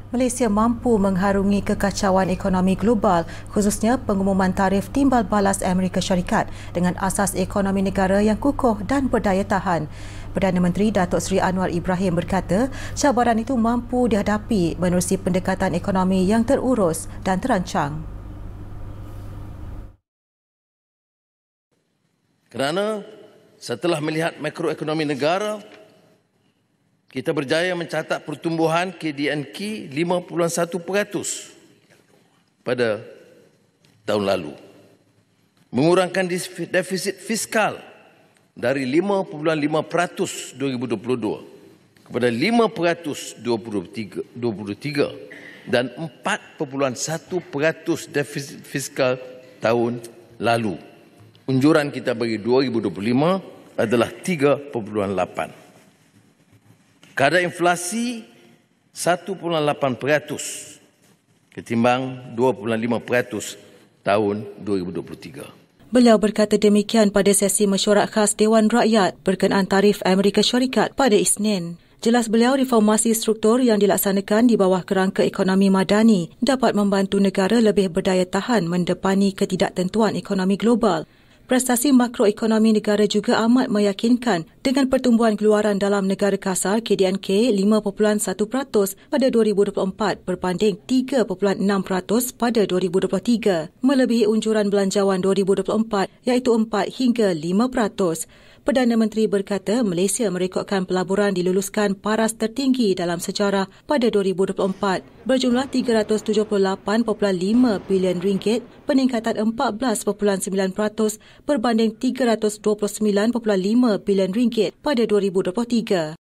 Malaysia mampu mengharungi kekacauan ekonomi global, khususnya pengumuman tarif timbal balas Amerika Syarikat dengan asas ekonomi negara yang kukuh dan berdaya tahan. Perdana Menteri Datuk Seri Anwar Ibrahim berkata, cabaran itu mampu dihadapi menerusi pendekatan ekonomi yang terurus dan terancang. Kerana setelah melihat makroekonomi negara, kita berjaya mencatat pertumbuhan KDNK 5.1% pada tahun lalu. Mengurangkan defisit fiskal dari 5.5% 2022 kepada 5% 2023 dan 4.1% defisit fiskal tahun lalu. Unjuran kita bagi 2025 adalah 3.8%. Kadar inflasi 1.8% ketimbang 2.5% tahun 2023. Beliau berkata demikian pada sesi mesyuarat khas Dewan Rakyat berkenaan tarif Amerika Syarikat pada Isnin. Jelas beliau, reformasi struktur yang dilaksanakan di bawah kerangka ekonomi madani dapat membantu negara lebih berdaya tahan mendepani ketidaktentuan ekonomi global. Prestasi makroekonomi negara juga amat meyakinkan dengan pertumbuhan keluaran dalam negara kasar KDNK 5.1% pada 2024 berbanding 3.6% pada 2023, melebihi unjuran belanjawan 2024 iaitu 4 hingga 5%. Perdana Menteri berkata Malaysia merekodkan pelaburan diluluskan paras tertinggi dalam sejarah pada 2024 berjumlah RM378.5 bilion, peningkatan 14.9% berbanding RM329.5 bilion pada 2023.